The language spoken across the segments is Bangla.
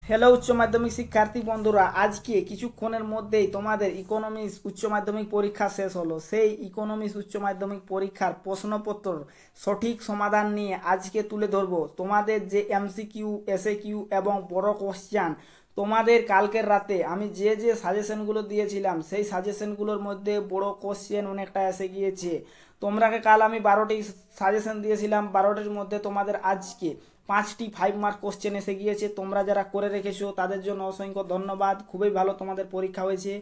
হ্যালো উচ্চ মাধ্যমিক শিক্ষার্থী বন্ধুরা, আজকে কিছুক্ষণের মধ্যেই তোমাদের ইকোনমিক্স উচ্চ মাধ্যমিক পরীক্ষা শেষ হলো। সেই ইকোনমিক্স উচ্চ মাধ্যমিক পরীক্ষার প্রশ্নপত্র সঠিক সমাধান নিয়ে আজকে তুলে ধরবো। তোমাদের যে এমসিকিউ, এসএকিউ এবং বড় কোশ্চেন তোমাদের কালকের রাতে আমি যে সাজেশনগুলো দিয়েছিলাম সেই সাজেশনগুলোর মধ্যে বড় কোশ্চেন অনেকটা এসে গিয়েছে। তোমরাকে কাল আমি 12টি সাজেশন দিয়েছিলাম, 12টির মধ্যে তোমাদের আজকে 5টি 5 মার্ক কোশ্চেন এসে গিয়েছে। তোমরা যারা করে রেখেছো তাদের জন্য অসংখ্য ধন্যবাদ। খুবই ভালো তোমাদের পরীক্ষা হয়েছে।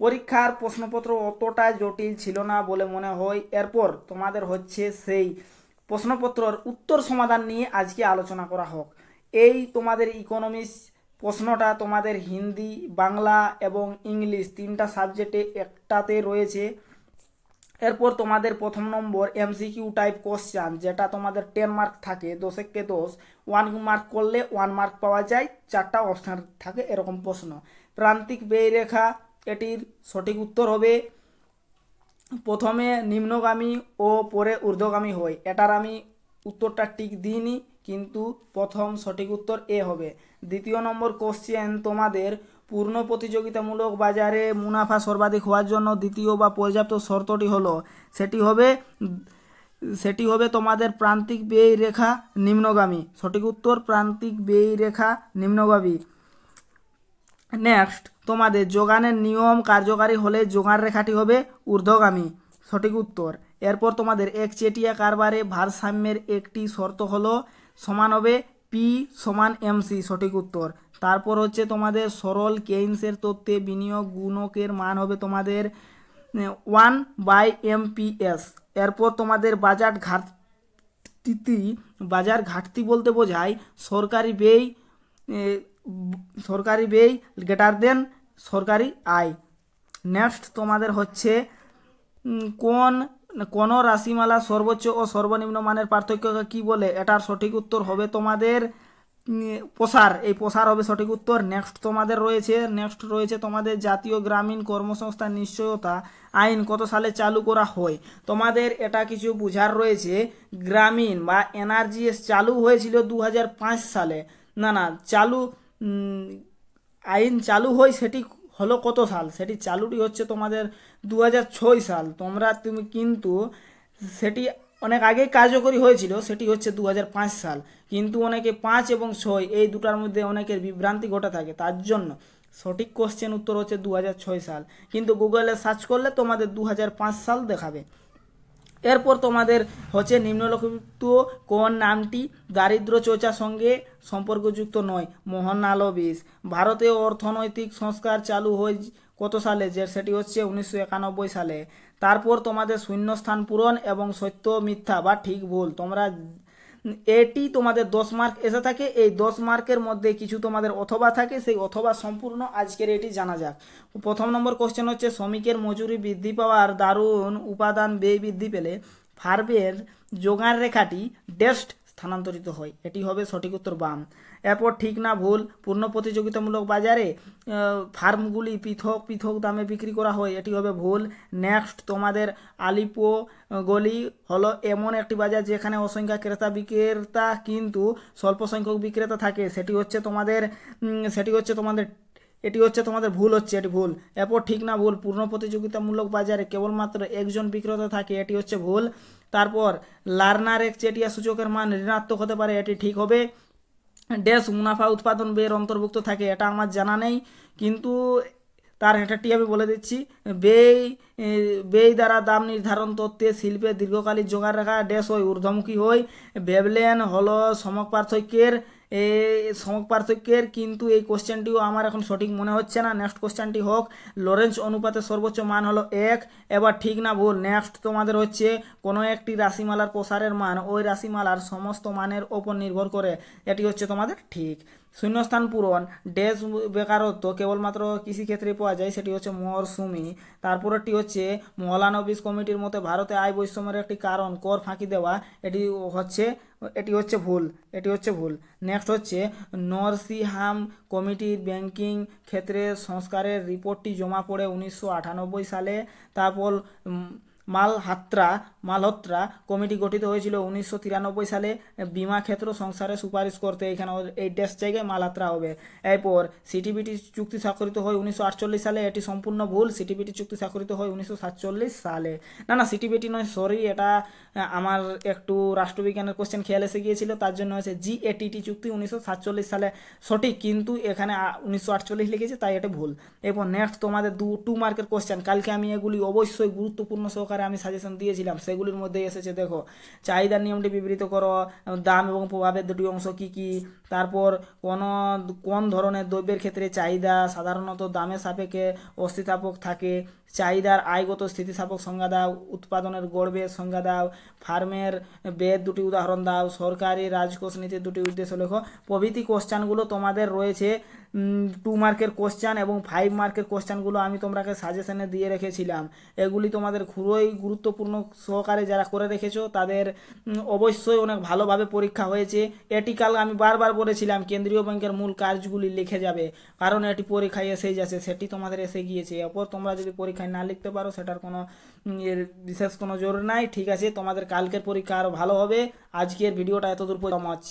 পরীক্ষার প্রশ্নপত্র অতটা জটিল ছিল না বলে মনে হয়। এরপর তোমাদের হচ্ছে সেই প্রশ্নপত্রর উত্তর সমাধান নিয়ে আজকে আলোচনা করা হোক। এই তোমাদের ইকোনমিক্স প্রশ্নটা তোমাদের হিন্দি, বাংলা এবং ইংলিশ তিনটা সাবজেক্টে একটাতে রয়েছে। এরপর তোমাদের প্রথম নম্বর এমসিকিউ টাইপ কোশ্চেন, যেটা তোমাদের 10 মার্ক থাকে, 10 10, 1 মার্ক করলে 1 মার্ক পাওয়া যায়, 4টা অপশান থাকে এরকম প্রশ্ন। প্রান্তিক ব্যয়রেখা, এটির সঠিক উত্তর হবে প্রথমে নিম্নগামী ও পরে ঊর্ধ্বগামী হয়। এটার আমি উত্তরটা ঠিক দিইনি, কিন্তু প্রথম সঠিক উত্তর এ হবে। দ্বিতীয় নম্বর কোশ্চেন তোমাদের পূর্ণ প্রতিযোগিতামূলক বাজারে মুনাফা সর্বাধিক হওয়ার জন্য দ্বিতীয় বা পর্যাপ্ত শর্তটি হলো, সেটি হবে তোমাদের প্রান্তিক ব্যয় রেখা নিম্নগামী। সঠিক উত্তর প্রান্তিক ব্যয় রেখা নিম্নগামী। নেক্সট তোমাদের যোগানের নিয়ম কার্যকারী হলে যোগান রেখাটি হবে ঊর্ধ্বগামী। সঠিক উত্তর। এরপর তোমাদের একচেটিয়া কারবারে ভারসাম্যের একটি শর্ত হলো সমান হবে পি সমান এমসি। সঠিক উত্তর। তারপর হচ্ছে তোমাদের সরল কেইন্সের তত্ত্বে বিনিয়োগ গুণকের মান হবে তোমাদের 1/MPS। এরপর তোমাদের বাজার ঘাটতি বলতে বোঝায় সরকারি ব্যয় গ্রেটার দেন সরকারি আয়। নেক্সট তোমাদের হচ্ছে কোন রাশিমালা সর্বোচ্চ ও সর্বনিম্ন মানের পার্থক্যকে কি বলে? এটার সঠিক উত্তর হবে তোমাদের প্রসার। এই প্রসার হবে সঠিক উত্তর। নেক্সট রয়েছে তোমাদের জাতীয় গ্রামীণ কর্মসংস্থান নিশ্চয়তা আইন কত সালে চালু করা হয়? তোমাদের এটা কিছু বুঝার রয়েছে। গ্রামীণ বা এনআরজিএস চালু হয়েছিল 2005 সালে। আইন চালু হয় সেটি হলো কত সাল? সেটি চালুটি হচ্ছে তোমাদের 2006 সাল। তুমি কিন্তু সেটি অনেক আগেই কার্যকরী হয়েছিল, সেটি হচ্ছে 2005 সাল। কিন্তু অনেকে 5 এবং 6 এই দুটার মধ্যে অনেকের বিভ্রান্তি ঘটে থাকে, তার জন্য সঠিক কোশ্চেন উত্তর হচ্ছে 2006 সাল। কিন্তু গুগলে সার্চ করলে তোমাদের 2005 সাল দেখাবে। এরপর তোমাদের হচ্ছে নিম্নলিখিত কোন নামটি দারিদ্র চর্চার সঙ্গে সম্পর্কযুক্ত নয়? মোহনলাল। ভারতে অর্থনৈতিক সংস্কার চালু হয় কত সালে? সেটি হচ্ছে 1991 সালে। তারপর তোমাদের শূন্যস্থান পূরণ এবং সত্য মিথ্যা বা ঠিক ভুল, এটি তোমাদের 10 মার্ক এসে থাকে। এই 10 মার্কের মধ্যে কিছু তোমাদের অথবা থাকে, সেই অথবা সম্পূর্ণ আজকের এটি জানা যাক। প্রথম নম্বর কোশ্চেন হচ্ছে শ্রমিকের মজুরি বৃদ্ধি পাওয়ার দারুণ উপাদান ব্যয় বৃদ্ধি পেলে ফার্মের যোগান রেখাটি ড্যাশ স্থানান্তরিত হয়। এটি হবে সঠিক উত্তর বাম। এরপর ঠিক না ভুল, পূর্ণ প্রতিযোগিতামূলক বাজারে ফার্মগুলি পৃথক পৃথক দামে বিক্রি করা হয়। এটি হবে ভুল। নেক্সট তোমাদের আলিপো গলি হলো এমন একটি বাজার যেখানে অসংখ্য ক্রেতা বিক্রেতা কিন্তু স্বল্প সংখ্যক বিক্রেতা থাকে। এটি হচ্ছে তোমাদের ভুল হচ্ছে, এটি ভুল। এরপর ঠিক না ভুল, পূর্ণ প্রতিযোগিতামূলক বাজারে কেবলমাত্র একজন বিক্রেতা থাকে। এটি হচ্ছে ভুল। তারপর লার্নার একচেটিয়া সূচকের মান ঋণাত্মক হতে পারে। এটি ঠিক হবে। ড্যাশ মুনাফা উৎপাদন ব্যয়ের অন্তর্ভুক্ত থাকে। এটা আমার জানা নেই, কিন্তু তার হেঁটাটি আমি বলে দিচ্ছি। ব্যয় দ্বারা দাম নির্ধারণ তত্ত্বে শিল্পের দীর্ঘকালীন যোগান রেখা ড্যাশ হয় ঊর্ধ্বমুখী হয়। ভেবলেন হলো সমক পার্থক্যের, কিন্তু এই কোশ্চেনটিও আমার এখন সঠিক মনে হচ্ছে না। নেক্সট কোশ্চেনটি হোক লরেন্স অনুপাতের সর্বোচ্চ মান হলো 1। এবার ঠিক না ভুল। নেক্সট তোমাদের হচ্ছে কোনো একটি রাশিমালার প্রসারের মান ওই রাশিমালার সমস্ত মানের ওপর নির্ভর করে। এটি হচ্ছে তোমাদের ঠিক। শূন্যস্থান পূরণ ড্যাশ বেকারত্ব কেবলমাত্র কৃষিক্ষেত্রে পাওয়া যায়, সেটি হচ্ছে মরশুমি। তারপরেরটি হচ্ছে মহলানবিশ কমিটির মতে ভারতে আয় বৈষম্যের একটি কারণ কর ফাঁকি দেওয়া। এটি হচ্ছে ভুল। নেক্সট হচ্ছে নরসিংহাম কমিটির ব্যাংকিং ক্ষেত্রে সংস্কারের রিপোর্টটি জমা পড়ে 1998 সালে। তারপর মালহোত্রা কমিটি গঠিত হয়েছিল 1993 সালে বিমা ক্ষেত্র সংস্কারের সুপারিশ করতে। এখানে এই ড্যাশ জায়গায় মালহোত্রা হবে। এরপর সিটিবিটি চুক্তি স্বাক্ষরিত হয় 1948 সালে, এটি সম্পূর্ণ ভুল। সিটিবিটি চুক্তি স্বাক্ষরিত হয় 1947 সালে। না সিটিবিটি নয়, সরি, এটা আমার একটু রাষ্ট্রবিজ্ঞানের কোশ্চেন খেয়াল এসে গিয়েছিল, তার জন্য হয়েছে জিএটিটি চুক্তি 1947 সালে সঠিক, কিন্তু এখানে 1948 লিখেছে, তাই এটা ভুল। এরপর নেক্সট তোমাদের 2 মার্কের কোশ্চেন, কালকে আমি এগুলি অবশ্যই গুরুত্বপূর্ণ সহকারে আমি সাজেশন দিয়েছিলাম, সেগুলির মধ্যে এসেছে। দেখো, চাহিদার নিয়মটি বিবৃত করো, দাম এবং প্রভাবের দুটি অংশ কি কি, তারপর কোন ধরনের দ্রব্যের ক্ষেত্রে চাহিদা সাধারণত দামের সাপেক্ষে অস্থিতিস্থাপক থাকে, চাহিদার আয়গত স্থিতিস্থাপক সংজ্ঞা দাও, উৎপাদনের গড় ব্যয়ের সংজ্ঞা দাও, ফার্মের ব্যয়ের দুটি উদাহরণ দাও, সরকারি রাজকোষ নীতির দুটি উদ্দেশ্য লেখো। প্রভৃতি কোশ্চেনগুলো তোমাদের রয়েছে 2 মার্কের কোশ্চেন এবং 5 মার্কের কোশ্চেনগুলো আমি তোমাকে সাজেশনে দিয়ে রেখেছিলাম। এগুলি তোমাদের খুবই গুরুত্বপূর্ণ সহকারে যারা করে রেখেছো তাদের অবশ্যই অনেক ভালোভাবে পরীক্ষা হয়েছে। এটি কাল আমি বারবার বলেছিলাম কেন্দ্রীয় ব্যাংকের মূল কাজগুলি লিখে যাবে, কারণ এটি পরীক্ষায় এসেই যাচ্ছে, সেটি তোমাদের এসে গিয়েছে। এরপর তোমরা যদি পরীক্ষায় না লিখতে পারো সেটার কোনো বিশেষ কোনো জরুরি নাই। ঠিক আছে, তোমাদের কালকের পরীক্ষা আরও ভালো হবে। আজকের ভিডিওটা এতদূর পর্যন্ত।